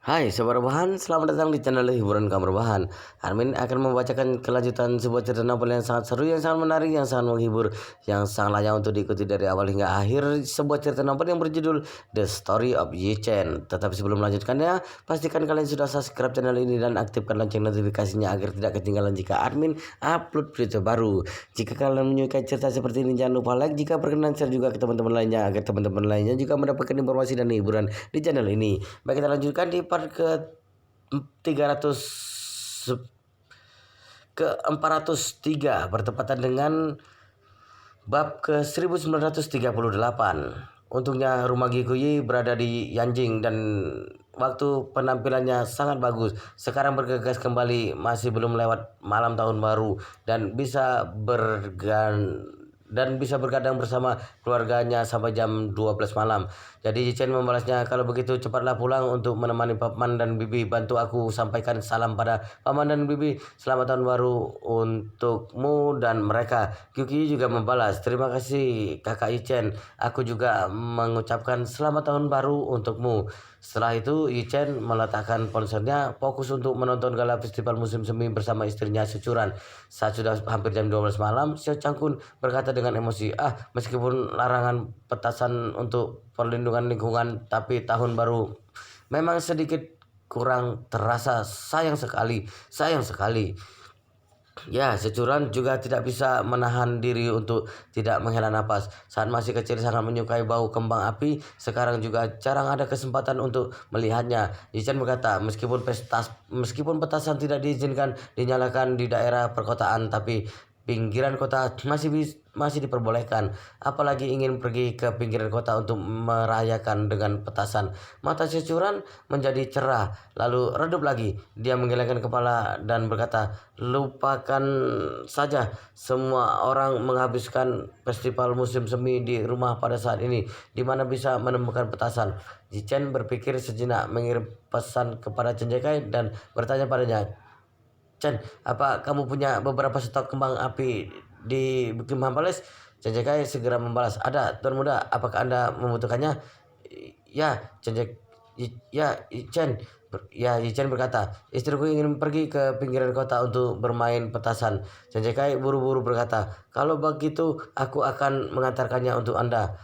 Hai Sobat Rebahan, selamat datang di channel hiburan Kamar Rebahan. Armin akan membacakan kelanjutan sebuah cerita novel yang sangat seru, yang sangat menarik, yang sangat menghibur, yang sangat layak untuk diikuti dari awal hingga akhir. Sebuah cerita novel yang berjudul The Story of Yi Chen. Tetapi sebelum melanjutkannya, pastikan kalian sudah subscribe channel ini dan aktifkan lonceng notifikasinya agar tidak ketinggalan jika admin upload video terbaru. Jika kalian menyukai cerita seperti ini, jangan lupa like. Jika berkenan, share juga ke teman-teman lainnya agar teman-teman lainnya juga mendapatkan informasi dan hiburan di channel ini. Baik, kita lanjutkan di part ke 300 ke 403 bertepatan dengan bab ke 1938. Untungnya rumah Gikuyi berada di Yanjing dan waktu penampilannya sangat bagus. Sekarang bergegas kembali, masih belum lewat malam tahun baru dan bisa bergadang bersama keluarganya sampai jam 12 malam. Jadi Chen membalasnya, kalau begitu cepatlah pulang untuk menemani Paman dan Bibi. Bantu aku sampaikan salam pada Paman dan Bibi. Selamat tahun baru untukmu dan mereka. Yuki juga membalas, terima kasih kakak Chen. Aku juga mengucapkan selamat tahun baru untukmu. Setelah itu Chen meletakkan ponselnya, fokus untuk menonton gala festival musim semi bersama istrinya Securan. Saat sudah hampir jam 12 malam, Xiao Changkun berkata dengan emosi, meskipun larangan petasan untuk perlindungan lingkungan, tapi tahun baru memang sedikit kurang terasa. Sayang sekali, sayang sekali. Ya, Securan juga tidak bisa menahan diri untuk tidak menghela napas. Saat masih kecil sangat menyukai bau kembang api, sekarang juga jarang ada kesempatan untuk melihatnya. Yichen berkata, meskipun petasan tidak diizinkan dinyalakan di daerah perkotaan, tapi pinggiran kota masih diperbolehkan. Apalagi ingin pergi ke pinggiran kota untuk merayakan dengan petasan. Mata Securan menjadi cerah, lalu redup lagi. Dia menggelengkan kepala dan berkata, lupakan saja, semua orang menghabiskan festival musim semi di rumah pada saat ini, di mana bisa menemukan petasan. Yichen berpikir sejenak, mengirim pesan kepada Chen Jekai dan bertanya padanya, Chen, apa kamu punya beberapa stok kembang api di Buckingham Palace? Chen Jekai segera membalas, ada, Tuan Muda, apakah Anda membutuhkannya? Ya, Chen. Ya, Chen berkata, istriku ingin pergi ke pinggiran kota untuk bermain petasan. Chen Jekai buru-buru berkata, kalau begitu aku akan mengantarkannya untuk Anda.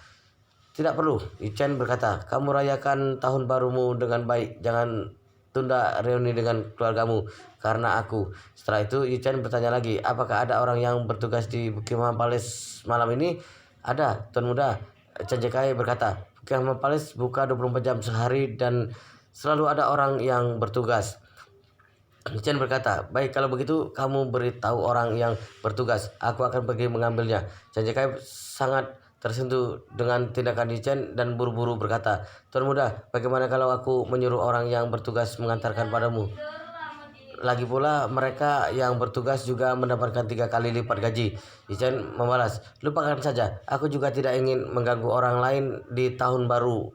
Tidak perlu, Chen berkata, kamu rayakan tahun barumu dengan baik, jangan tunda reuni dengan keluargamu karena aku. Setelah itu Chen bertanya lagi, apakah ada orang yang bertugas di Buckingham Palace malam ini? Ada, Tuan Muda. Chen Jekai berkata, Buckingham Palace buka 24 jam sehari dan selalu ada orang yang bertugas. Chen berkata, baik, kalau begitu kamu beritahu orang yang bertugas, aku akan pergi mengambilnya. Chen Jekai sangat tersentuh dengan tindakan Chen dan buru-buru berkata, Tuan Muda, bagaimana kalau aku menyuruh orang yang bertugas mengantarkan padamu? Lagi pula mereka yang bertugas juga mendapatkan 3 kali lipat gaji. Chen membalas, lupakan saja, aku juga tidak ingin mengganggu orang lain di tahun baru.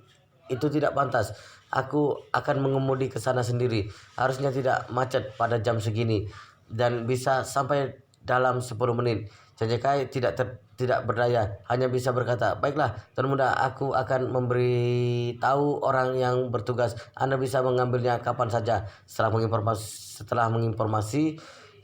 Itu tidak pantas. Aku akan mengemudi ke sana sendiri. Harusnya tidak macet pada jam segini dan bisa sampai dalam 10 menit. Chen Jekai tidak berdaya, hanya bisa berkata, baiklah, Tuan Muda, aku akan memberitahu orang yang bertugas. Anda bisa mengambilnya kapan saja. Setelah menginformasi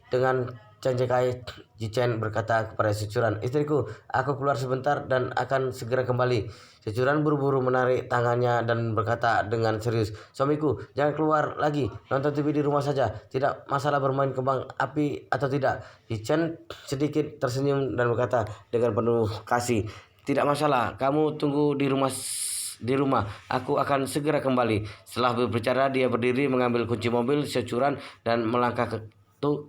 dengan Chen Jekai, Chen berkata kepada Securan, istriku, aku keluar sebentar dan akan segera kembali. Securan buru-buru menarik tangannya dan berkata dengan serius, suamiku, jangan keluar lagi, nonton TV di rumah saja, tidak masalah bermain kembang api atau tidak. Chen sedikit tersenyum dan berkata dengan penuh kasih, tidak masalah, kamu tunggu di rumah, aku akan segera kembali. Setelah berbicara, dia berdiri mengambil kunci mobil Securan dan melangkah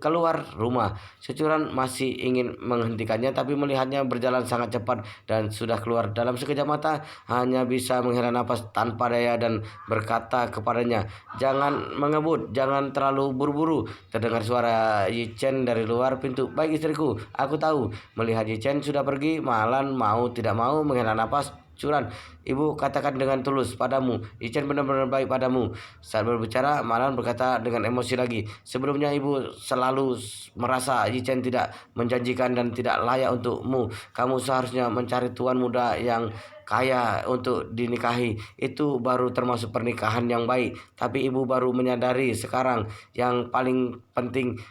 keluar rumah. Securan masih ingin menghentikannya, tapi melihatnya berjalan sangat cepat dan sudah keluar dalam sekejap mata, hanya bisa menghela napas tanpa daya dan berkata kepadanya, jangan mengebut, jangan terlalu buru-buru. Terdengar suara Chen dari luar pintu, baik istriku, aku tahu. Melihat Chen sudah pergi, Malan mau tidak mau menghela napas. Curan, ibu katakan dengan tulus padamu, Chen benar-benar baik padamu. Saat berbicara, Malan berkata dengan emosi lagi, sebelumnya ibu selalu merasa Chen tidak menjanjikan dan tidak layak untukmu. Kamu seharusnya mencari tuan muda yang kaya untuk dinikahi, itu baru termasuk pernikahan yang baik. Tapi ibu baru menyadari sekarang yang paling penting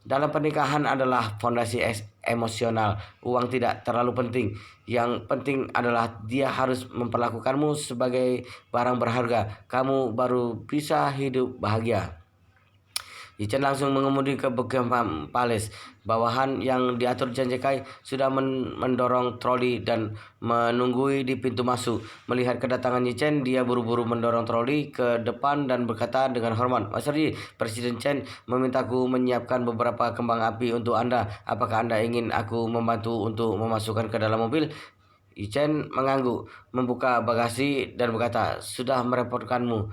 dalam pernikahan adalah fondasi emosional. Uang tidak terlalu penting. Yang penting adalah dia harus memperlakukanmu sebagai barang berharga. Kamu baru bisa hidup bahagia. Ichen langsung mengemudi ke Buckingham Palace. Bawahan yang diatur Chen Kai sudah mendorong troli dan menunggui di pintu masuk. Melihat kedatangan Chen, dia buru-buru mendorong troli ke depan dan berkata dengan hormat, "Master Yi, Presiden Chen memintaku menyiapkan beberapa kembang api untuk Anda. Apakah Anda ingin aku membantu untuk memasukkan ke dalam mobil?" Chen mengangguk, membuka bagasi dan berkata, "Sudah merepotkanmu."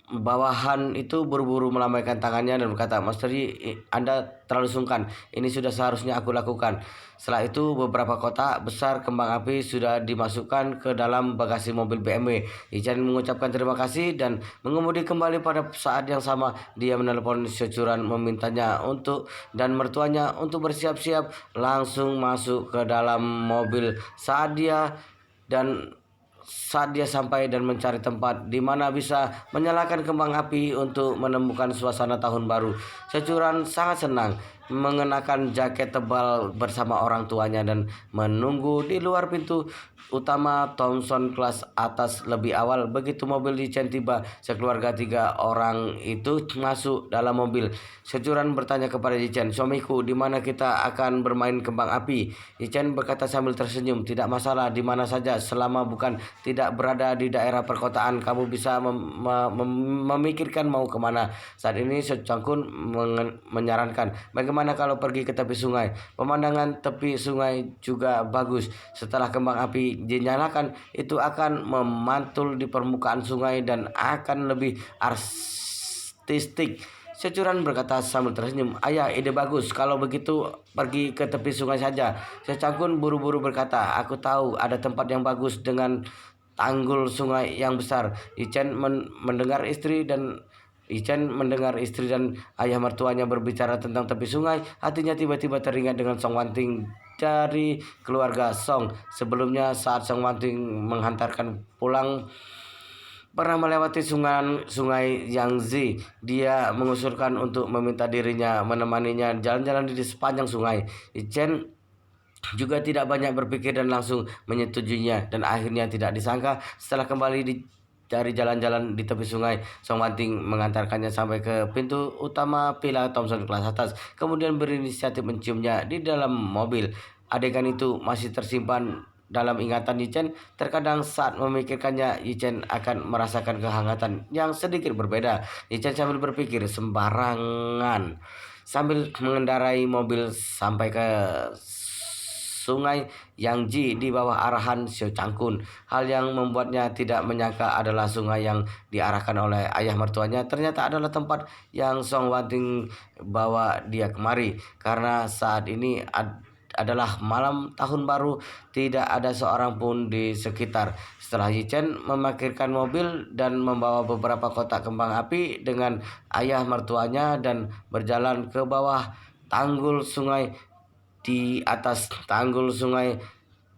Bawahan itu buru-buru melambaikan tangannya dan berkata, "Master Yi, Anda terlalu sungkan. Ini sudah seharusnya aku lakukan." Setelah itu beberapa kotak besar kembang api sudah dimasukkan ke dalam bagasi mobil BMW. Ichen mengucapkan terima kasih dan mengemudi kembali. Pada saat yang sama dia menelpon securan memintanya untuk dan mertuanya untuk bersiap-siap langsung masuk ke dalam mobil dan saat dia sampai dan mencari tempat di mana bisa menyalakan kembang api untuk menemukan suasana tahun baru. Securan sangat senang mengenakan jaket tebal bersama orang tuanya dan menunggu di luar pintu utama Thomson kelas atas lebih awal. Begitu mobil Chen tiba, sekeluarga 3 orang itu masuk dalam mobil. Securan bertanya kepada Chen, "Suamiku, di mana kita akan bermain kembang api?" Chen berkata sambil tersenyum, "Tidak masalah, di mana saja selama bukan tidak berada di daerah perkotaan. Kamu bisa memikirkan mau kemana." Saat ini Secangkun menyarankan, "Bagaimana kalau pergi ke tepi sungai? Pemandangan tepi sungai juga bagus. Setelah kembang api dinyalakan, itu akan memantul di permukaan sungai dan akan lebih artistik." Securan berkata sambil tersenyum, "Ayah, ide bagus. Kalau begitu pergi ke tepi sungai saja." Secangkun buru-buru berkata, "Aku tahu ada tempat yang bagus dengan tanggul sungai yang besar." Ichen mendengar istri dan ayah mertuanya berbicara tentang tepi sungai. Hatinya tiba-tiba teringat dengan Song Wanting dari keluarga Song. Sebelumnya saat Song Wanting menghantarkan pulang pernah melewati sungai Yangtze, dia mengusulkan untuk meminta dirinya menemaninya jalan-jalan di sepanjang sungai. Ichen juga tidak banyak berpikir dan langsung menyetujuinya, dan akhirnya tidak disangka setelah kembali dari jalan-jalan di tepi sungai, Song Wanting mengantarkannya sampai ke pintu utama Villa Thomson kelas atas, kemudian berinisiatif menciumnya di dalam mobil. Adegan itu masih tersimpan dalam ingatan Yichen. Terkadang saat memikirkannya, Yichen akan merasakan kehangatan yang sedikit berbeda. Yichen sambil berpikir sembarangan sambil mengendarai mobil sampai ke sungai Yangtze di bawah arahan Xiao Changkun. Hal yang membuatnya tidak menyangka adalah sungai yang diarahkan oleh ayah mertuanya ternyata adalah tempat yang Song Wanting bawa dia kemari. Karena saat ini adalah malam tahun baru, tidak ada seorang pun di sekitar. Setelah Yichen memarkirkan mobil dan membawa beberapa kotak kembang api dengan ayah mertuanya dan berjalan ke bawah tanggul sungai. Di atas tanggul sungai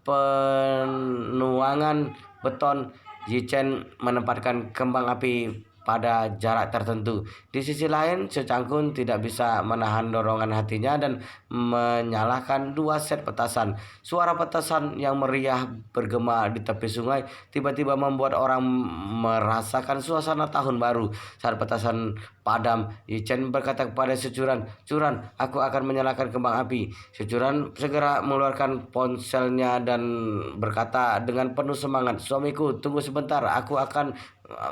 penuangan beton, Yichen menempatkan kembang api pada jarak tertentu. Di sisi lain, Secangkun tidak bisa menahan dorongan hatinya dan menyalakan 2 set petasan. Suara petasan yang meriah bergema di tepi sungai tiba-tiba membuat orang merasakan suasana tahun baru. Saat petasan padam, Yichen berkata kepada Securan, "Curan, aku akan menyalakan kembang api." Securan segera mengeluarkan ponselnya dan berkata dengan penuh semangat, "Suamiku, tunggu sebentar, aku akan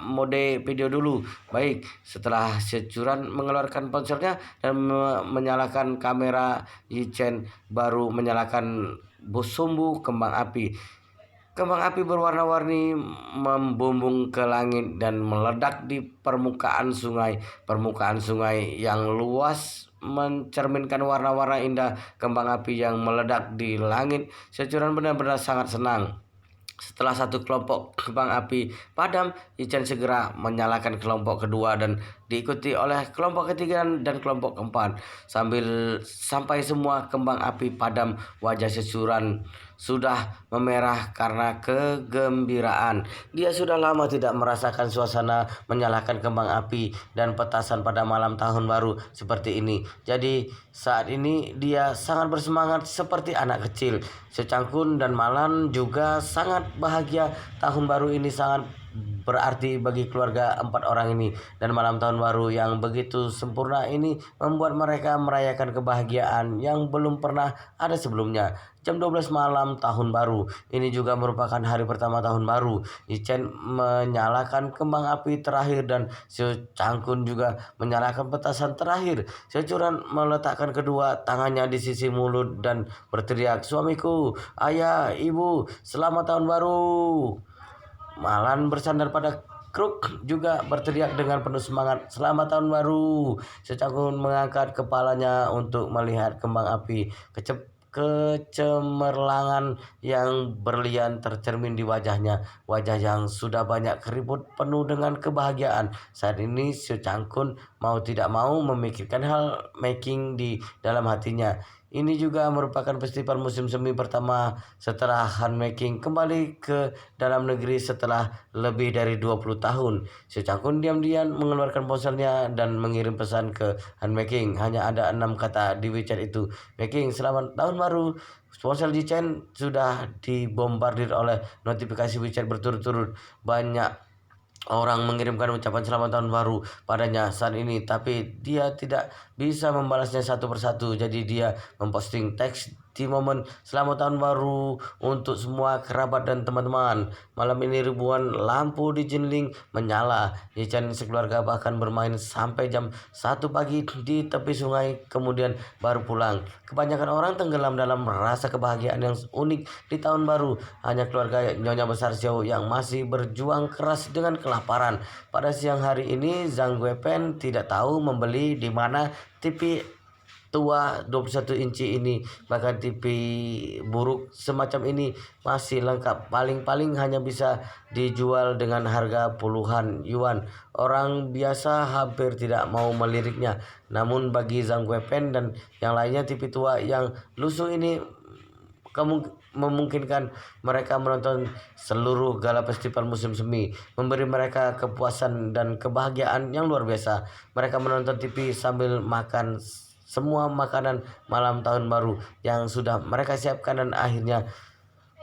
mode video dulu." Baik, setelah Securan mengeluarkan ponselnya dan menyalakan kamera, Yichen baru menyalakan sumbu kembang api. Kembang api berwarna-warni membumbung ke langit dan meledak di permukaan sungai. Permukaan sungai yang luas mencerminkan warna-warna indah kembang api yang meledak di langit. Securan benar-benar sangat senang. Setelah satu kelompok kembang api padam, Yichen segera menyalakan kelompok kedua dan diikuti oleh kelompok ketiga dan kelompok keempat. Sampai semua kembang api padam, wajah Securan sudah memerah karena kegembiraan. Dia sudah lama tidak merasakan suasana menyalakan kembang api dan petasan pada malam tahun baru seperti ini. Jadi saat ini dia sangat bersemangat seperti anak kecil. Secangkun dan Malan juga sangat bahagia. Tahun baru ini sangat berarti bagi keluarga empat orang ini, dan malam tahun baru yang begitu sempurna ini membuat mereka merayakan kebahagiaan yang belum pernah ada sebelumnya. Jam 12 malam tahun baru ini juga merupakan hari pertama tahun baru. Ichen menyalakan kembang api terakhir dan Seo Changkun juga menyalakan petasan terakhir. Securan meletakkan kedua tangannya di sisi mulut dan berteriak, "Suamiku, ayah, ibu, selamat tahun baru." Malan bersandar pada Kruk juga berteriak dengan penuh semangat, "Selamat tahun baru." Secangkun mengangkat kepalanya untuk melihat kembang api. Kecemerlangan yang berlian tercermin di wajahnya. Wajah yang sudah banyak keriput penuh dengan kebahagiaan. Saat ini Secangkun mau tidak mau memikirkan hal making di dalam hatinya. Ini juga merupakan festival musim semi pertama setelah handmaking kembali ke dalam negeri setelah lebih dari 20 tahun. Si Cangkun diam-diam mengeluarkan ponselnya dan mengirim pesan ke handmaking. Hanya ada 6 kata di WeChat itu. "Making, selamat tahun baru." Ponsel Jichen sudah dibombardir oleh notifikasi WeChat berturut-turut. Banyak orang mengirimkan ucapan selamat tahun baru padanya saat ini, tapi dia tidak bisa membalasnya satu persatu. Jadi dia memposting teks di momen selamat tahun baru untuk semua kerabat dan teman-teman. Malam ini ribuan lampu di Jinling menyala. Yichan sekeluarga bahkan bermain sampai jam 1 pagi di tepi sungai, kemudian baru pulang. Kebanyakan orang tenggelam dalam rasa kebahagiaan yang unik di tahun baru. Hanya keluarga Nyonya Besar Xiao yang masih berjuang keras dengan kelaparan. Pada siang hari ini, Zhang Guipen tidak tahu membeli di mana TV tua 21 inci ini. Bahkan TV buruk semacam ini masih lengkap. Paling-paling hanya bisa dijual dengan harga puluhan yuan. Orang biasa hampir tidak mau meliriknya. Namun bagi Zhang Guipen dan yang lainnya, TV tua yang lusuh ini memungkinkan mereka menonton seluruh gala festival musim semi, memberi mereka kepuasan dan kebahagiaan yang luar biasa. Mereka menonton TV sambil makan semua makanan malam tahun baru yang sudah mereka siapkan, dan akhirnya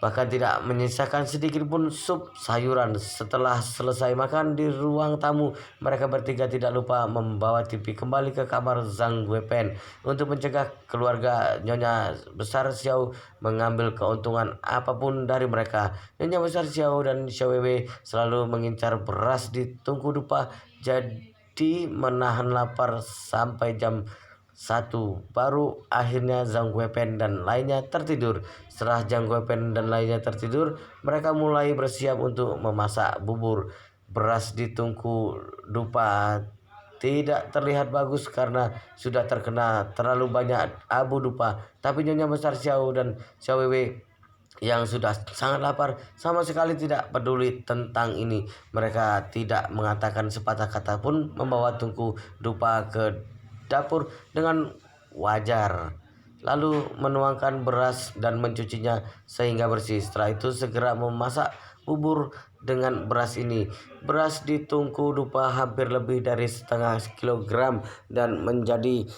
bahkan tidak menyisakan sedikit pun sup sayuran. Setelah selesai makan di ruang tamu, mereka bertiga tidak lupa membawa TV kembali ke kamar Zhang Guipen untuk mencegah keluarga Nyonya Besar Xiao mengambil keuntungan apapun dari mereka. Nyonya Besar Xiao dan Xiao Wei selalu mengincar beras di tungku dupa, jadi menahan lapar sampai jam 1. Baru akhirnya Zhang Guipen dan lainnya tertidur. Setelah Zhang Guipen dan lainnya tertidur, mereka mulai bersiap untuk memasak bubur. Beras di tungku dupa tidak terlihat bagus karena sudah terkena terlalu banyak abu dupa. Tapi Nyonya Besar Xiao dan Xiao Wei yang sudah sangat lapar sama sekali tidak peduli tentang ini. Mereka tidak mengatakan sepatah kata pun, membawa tungku dupa ke dapur dengan wajar, lalu menuangkan beras dan mencucinya sehingga bersih. Setelah itu segera memasak bubur dengan beras ini. Beras di tungku dupa hampir lebih dari setengah kilogram dan menjadi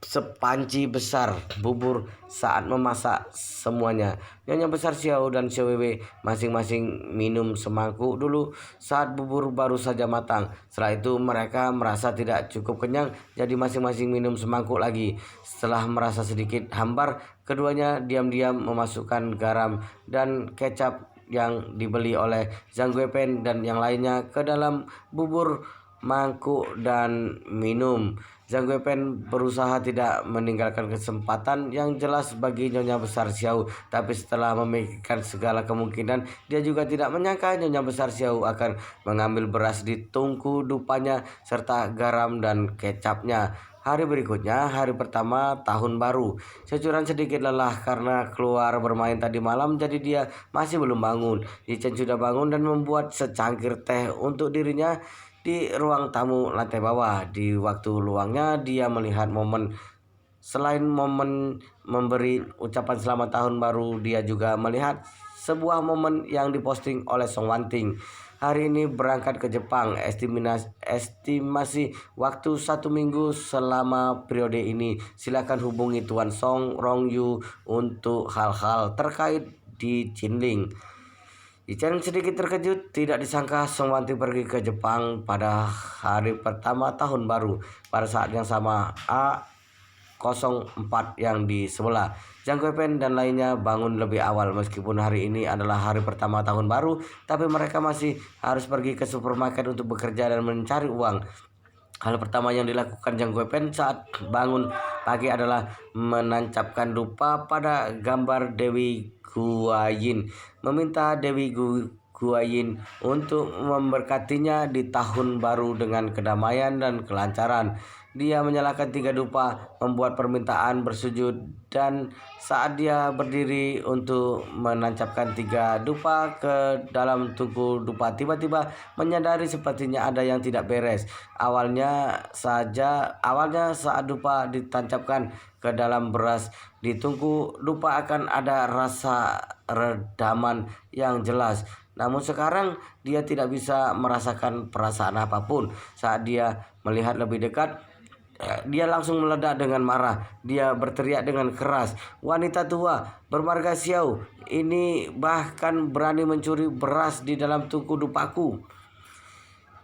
sepanci besar bubur. Saat memasak semuanya, Nyonya Besar Xiao dan Xiao Wei masing-masing minum semangkuk dulu saat bubur baru saja matang. Setelah itu mereka merasa tidak cukup kenyang, jadi masing-masing minum semangkuk lagi. Setelah merasa sedikit hambar, keduanya diam-diam memasukkan garam dan kecap yang dibeli oleh Zhang Guipen dan yang lainnya ke dalam bubur mangkuk dan minum. Zhang Guipen berusaha tidak meninggalkan kesempatan yang jelas bagi Nyonya Besar Xiao, tapi setelah memikirkan segala kemungkinan, dia juga tidak menyangka Nyonya Besar Xiao akan mengambil beras di tungku dupanya serta garam dan kecapnya. Hari berikutnya, hari pertama tahun baru. Securan sedikit lelah karena keluar bermain tadi malam, jadi dia masih belum bangun. Yichen sudah bangun dan membuat secangkir teh untuk dirinya di ruang tamu lantai bawah. Di waktu luangnya dia melihat momen Selain momen memberi ucapan selamat tahun baru, dia juga melihat sebuah momen yang diposting oleh Song Wanting. Hari ini berangkat ke Jepang. Estimasi waktu 1 minggu selama periode ini. Silakan hubungi Tuan Song Rong Yu untuk hal-hal terkait di Chinling. Ichen sedikit terkejut, tidak disangka Song Wanting pergi ke Jepang pada hari pertama tahun baru. Pada saat yang sama, A04 yang di sebelah. Zhang Guipen dan lainnya bangun lebih awal. Meskipun hari ini adalah hari pertama tahun baru, tapi mereka masih harus pergi ke supermarket untuk bekerja dan mencari uang. Hal pertama yang dilakukan Zhang Guipen saat bangun pagi adalah menancapkan dupa pada gambar Dewi Guanyin, meminta Dewi Guanyin untuk memberkatinya di tahun baru dengan kedamaian dan kelancaran. Dia menyalakan 3 dupa, membuat permintaan, bersujud, dan saat dia berdiri untuk menancapkan 3 dupa ke dalam tungku dupa, tiba-tiba menyadari sepertinya ada yang tidak beres. Awalnya saat dupa ditancapkan ke dalam beras di tungku dupa akan ada rasa redaman yang jelas. Namun sekarang dia tidak bisa merasakan perasaan apapun. Saat dia melihat lebih dekat, dia langsung meledak dengan marah. Dia berteriak dengan keras, "Wanita tua bermarga Xiao ini bahkan berani mencuri beras di dalam tungku dupaku."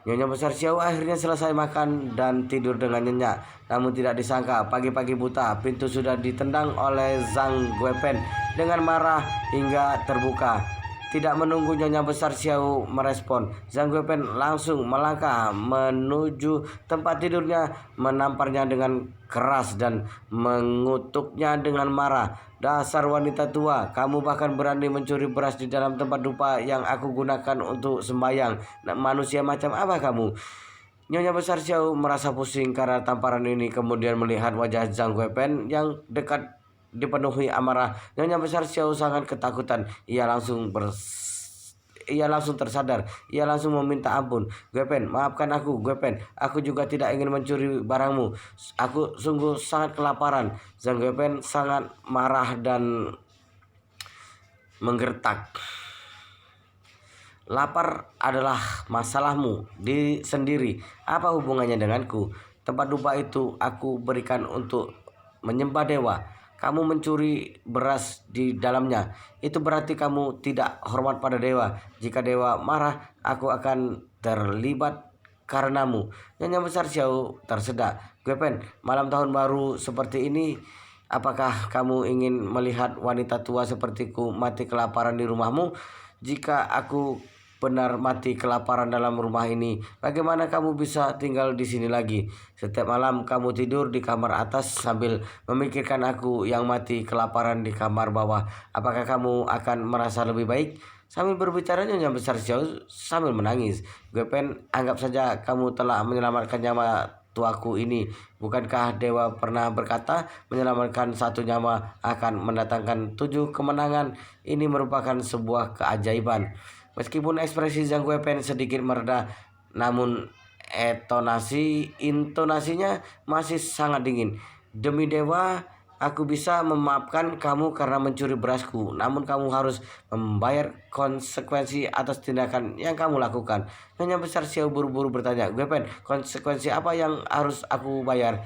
Nyonya besar Xiao akhirnya selesai makan dan tidur dengan nyenyak. Namun tidak disangka, pagi-pagi buta, pintu sudah ditendang oleh Zhang Guipen dengan marah hingga terbuka. Tidak menunggu Nyonya besar Xiao merespon, Zhang Guipen langsung melangkah menuju tempat tidurnya, menamparnya dengan keras dan mengutuknya dengan marah. "Dasar wanita tua, kamu bahkan berani mencuri beras di dalam tempat dupa yang aku gunakan untuk sembahyang. Manusia macam apa kamu?" Nyonya besar Xiao merasa pusing karena tamparan ini, kemudian melihat wajah Zhang Guipen yang dekat dipenuhi amarah. Nyonya besar Xiao sangat ketakutan. Ia langsung tersadar. Ia langsung meminta ampun. "Guipen, maafkan aku, Guipen. Aku juga tidak ingin mencuri barangmu. Aku sungguh sangat kelaparan." Zhang Guipen sangat marah dan menggertak. "Lapar adalah masalahmu sendiri. Apa hubungannya denganku? Tempat dupa itu aku berikan untuk menyembah dewa. Kamu mencuri beras di dalamnya. Itu berarti kamu tidak hormat pada dewa. Jika dewa marah, aku akan terlibat karenamu." Nyonya besar Xiao tersedak. "Guipen, malam tahun baru seperti ini, apakah kamu ingin melihat wanita tua sepertiku mati kelaparan di rumahmu? Jika aku benar mati kelaparan dalam rumah ini, bagaimana kamu bisa tinggal di sini lagi? Setiap malam kamu tidur di kamar atas sambil memikirkan aku yang mati kelaparan di kamar bawah. Apakah kamu akan merasa lebih baik?" Sambil berbicara, Nyonya besar Xiao sambil menangis. "Guipen, anggap saja kamu telah menyelamatkan nyawa tuaku ini. Bukankah dewa pernah berkata menyelamatkan 1 nyawa akan mendatangkan 7 kemenangan? Ini merupakan sebuah keajaiban." Meskipun ekspresi Zhang Guipen sedikit mereda, namun intonasinya masih sangat dingin. "Demi dewa, aku bisa memaafkan kamu karena mencuri berasku. Namun kamu harus membayar konsekuensi atas tindakan yang kamu lakukan." Nyonya besar Xiao buru-buru bertanya, "Guipen, konsekuensi apa yang harus aku bayar?"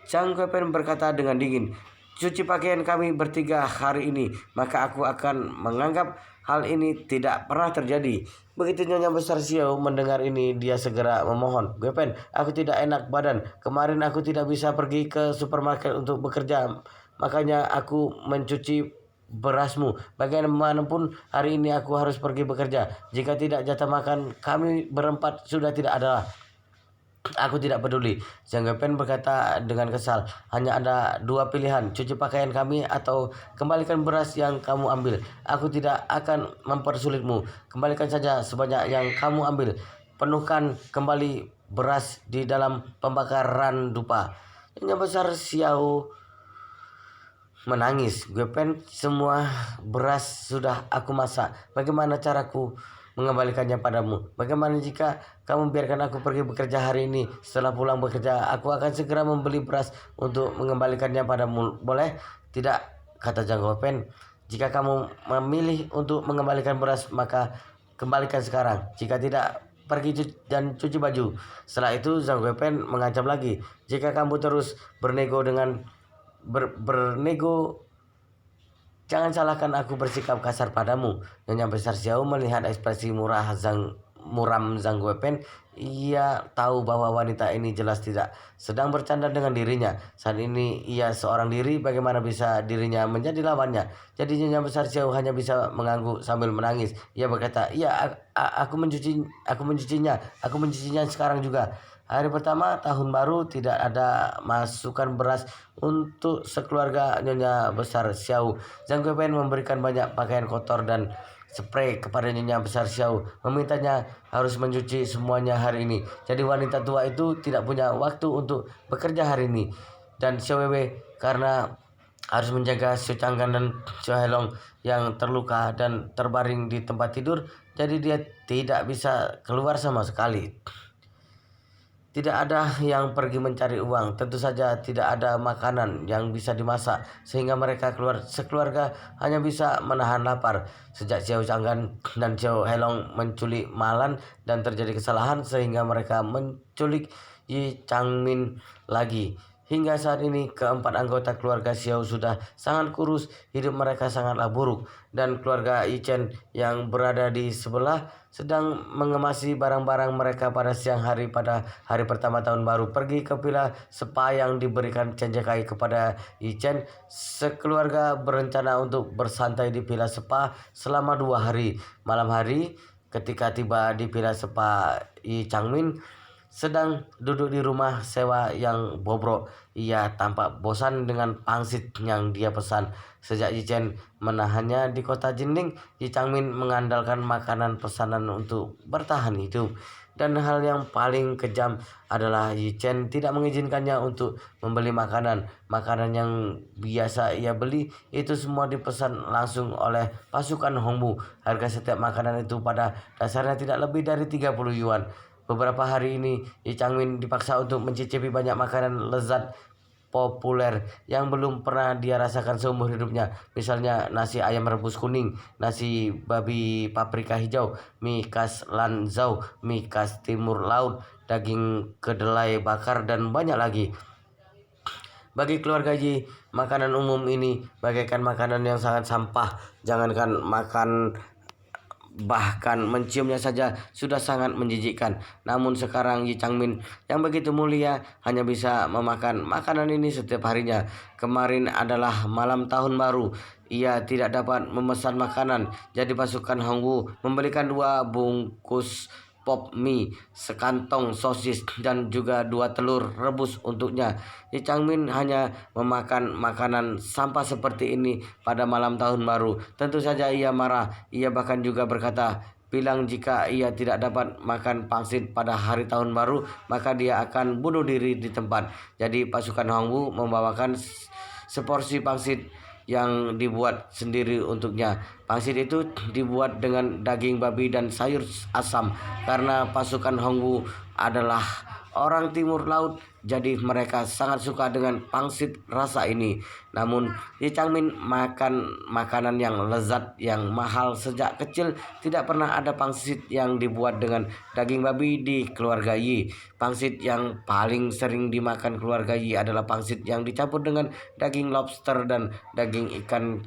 Zhang Guipen berkata dengan dingin, "Cuci pakaian kami bertiga hari ini, maka aku akan menganggap hal ini tidak pernah terjadi." Begitu Nyonya besar Xiao mendengar ini, dia segera memohon, "Guipen, aku tidak enak badan. Kemarin aku tidak bisa pergi ke supermarket untuk bekerja, makanya aku mencuci berasmu. Bagaimanapun hari ini aku harus pergi bekerja. Jika tidak, jatah makan kami berempat sudah tidak ada. Aku tidak peduli." Zhang Guipen berkata dengan kesal, "Hanya ada 2 pilihan, cuci pakaian kami atau kembalikan beras yang kamu ambil. Aku tidak akan mempersulitmu. Kembalikan saja sebanyak yang kamu ambil. Penuhkan kembali beras di dalam pembakaran dupa." Yang besar Xiao menangis. "Guipen, semua beras sudah aku masak. Bagaimana caraku mengembalikannya padamu. Bagaimana jika kamu biarkan aku pergi bekerja hari ini? Setelah pulang bekerja, aku akan segera membeli beras untuk mengembalikannya padamu. Boleh? Tidak, kata Zhang Guopen. Jika kamu memilih untuk mengembalikan beras, maka kembalikan sekarang. Jika tidak, pergi dan cuci baju. Setelah itu Zhang Guopen mengancam lagi, jika kamu terus bernego bernego, jangan salahkan aku bersikap kasar padamu. Nyonya Besar Xiao melihat ekspresi muram Zhang Guopen. Ia tahu bahwa wanita ini jelas tidak sedang bercanda dengan dirinya. Saat ini ia seorang diri, bagaimana bisa dirinya menjadi lawannya? Jadi Nyonya Besar Xiao hanya bisa mengangguk sambil menangis. Ia berkata, iya, aku mencucinya sekarang juga. Hari pertama tahun baru tidak ada masukan beras untuk sekeluarga Nyonya Besar Xiao. Zhang Guopen memberikan banyak pakaian kotor dan spray kepada Nyonya Besar Xiao, memintanya harus mencuci semuanya hari ini. Jadi wanita tua itu tidak punya waktu untuk bekerja hari ini. Dan Xiao Wei karena harus menjaga Xiao Chang'an dan Xiao Helong yang terluka dan terbaring di tempat tidur, jadi dia tidak bisa keluar sama sekali. Tidak ada yang pergi mencari uang, tentu saja tidak ada makanan yang bisa dimasak, sehingga mereka sekeluarga hanya bisa menahan lapar. Sejak Xiao Chang'an dan Xiao Helong menculik Malan dan terjadi kesalahan sehingga mereka menculik Yi Changmin lagi. Hingga saat ini keempat anggota keluarga Xiao sudah sangat kurus, hidup mereka sangatlah buruk, dan keluarga Yi Chen yang berada di sebelah sedang mengemasi barang-barang mereka pada siang hari pada hari pertama tahun baru. Pergi ke villa spa yang diberikan Chen Jekai kepada Yi Chen. Sekeluarga berencana untuk bersantai di villa spa selama 2 hari. Malam hari ketika tiba di villa spa, Yi Changmin sedang duduk di rumah sewa yang bobrok. Ia tampak bosan dengan pangsit yang dia pesan. Sejak Yi Chen menahannya di kota Jinding, Yi Changmin mengandalkan makanan pesanan untuk bertahan hidup. Dan hal yang paling kejam adalah Yi Chen tidak mengizinkannya untuk membeli makanan. Makanan yang biasa ia beli itu semua dipesan langsung oleh pasukan Hongbu. Harga setiap makanan itu pada dasarnya tidak lebih dari 30 yuan. Beberapa hari ini, Yi Changmin dipaksa untuk mencicipi banyak makanan lezat populer yang belum pernah dia rasakan seumur hidupnya. Misalnya nasi ayam rebus kuning, nasi babi paprika hijau, mie khas Lanzhou, mie khas timur laut, daging kedelai bakar, dan banyak lagi. Bagi keluarga Yi, makanan umum ini bagaikan makanan yang sangat sampah. Jangankan makan, bahkan menciumnya saja sudah sangat menjijikkan. Namun sekarang Yi Changmin yang begitu mulia hanya bisa memakan makanan ini setiap harinya. Kemarin adalah malam tahun baru. Ia tidak dapat memesan makanan. Jadi pasukan Hongwu memberikan 2 bungkus pop mie, sekantong sosis, dan juga 2 telur rebus untuknya. Yi Changmin hanya memakan makanan sampah seperti ini pada malam tahun baru. Tentu saja ia marah. Ia bahkan juga berkata, bilang jika ia tidak dapat makan pangsit pada hari tahun baru, maka dia akan bunuh diri di tempat. Jadi pasukan Hongwu membawakan seporsi pangsit yang dibuat sendiri untuknya. Pangsit itu dibuat dengan daging babi dan sayur asam. Karena pasukan Hongwu adalah orang timur laut, jadi mereka sangat suka dengan pangsit rasa ini. Namun Yi Changmin makan makanan yang lezat, yang mahal sejak kecil. Tidak pernah ada pangsit yang dibuat dengan daging babi di keluarga Yi. Pangsit yang paling sering dimakan keluarga Yi adalah pangsit yang dicampur dengan daging lobster dan daging ikan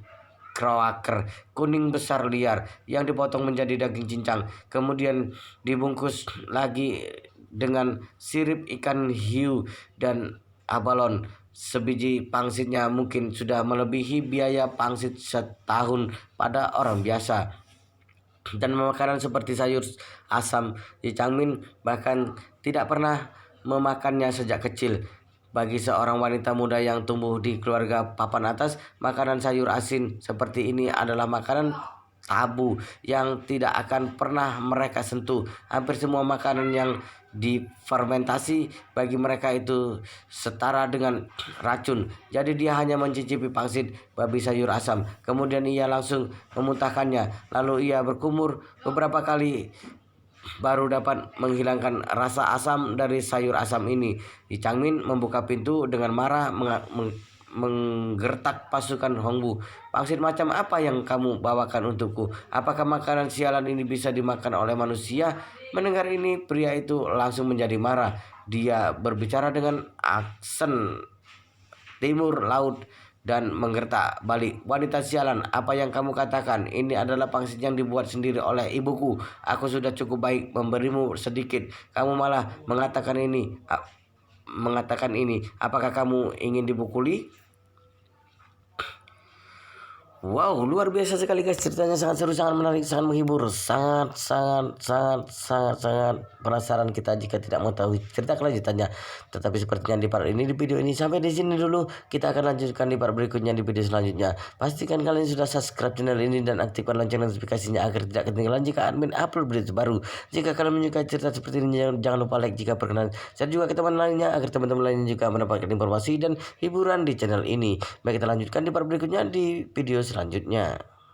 kroaker kuning besar liar yang dipotong menjadi daging cincang, kemudian dibungkus lagi dengan sirip ikan hiu dan abalon. Sebiji pangsitnya mungkin sudah melebihi biaya pangsit setahun pada orang biasa. Dan makanan seperti sayur asam, Yi Changmin bahkan tidak pernah memakannya sejak kecil. Bagi seorang wanita muda yang tumbuh di keluarga papan atas, makanan sayur asin seperti ini adalah makanan tabu yang tidak akan pernah mereka sentuh. Hampir semua makanan yang difermentasi bagi mereka itu setara dengan racun. Jadi dia hanya mencicipi pangsit babi sayur asam, kemudian ia langsung memuntahkannya, lalu ia berkumur beberapa kali baru dapat menghilangkan rasa asam dari sayur asam ini. Chang Min membuka pintu dengan marah menggertak pasukan Hongbu. Pangsit macam apa yang kamu bawakan untukku? Apakah makanan sialan ini bisa dimakan oleh manusia? Mendengar ini, pria itu langsung menjadi marah. Dia berbicara dengan aksen timur laut dan menggertak balik. Wanita sialan, apa yang kamu katakan? Ini adalah pangsit yang dibuat sendiri oleh ibuku. Aku sudah cukup baik memberimu sedikit. Kamu malah mengatakan ini. Apakah kamu ingin dipukuli? Wow, luar biasa sekali guys, ceritanya sangat seru, sangat menarik, sangat menghibur, sangat penasaran kita jika tidak mau tahu cerita kelanjutannya. Tetapi sepertinya di part ini, di video ini sampai di sini dulu. Kita akan lanjutkan di part berikutnya di video selanjutnya. Pastikan kalian sudah subscribe channel ini dan aktifkan lonceng notifikasinya agar tidak ketinggalan jika admin upload video terbaru. Jika kalian menyukai cerita seperti ini, jangan lupa like jika berkenan. Share juga ke teman lainnya agar teman-teman lainnya juga mendapatkan informasi dan hiburan di channel ini. Baik, kita lanjutkan di part berikutnya di video selanjutnya.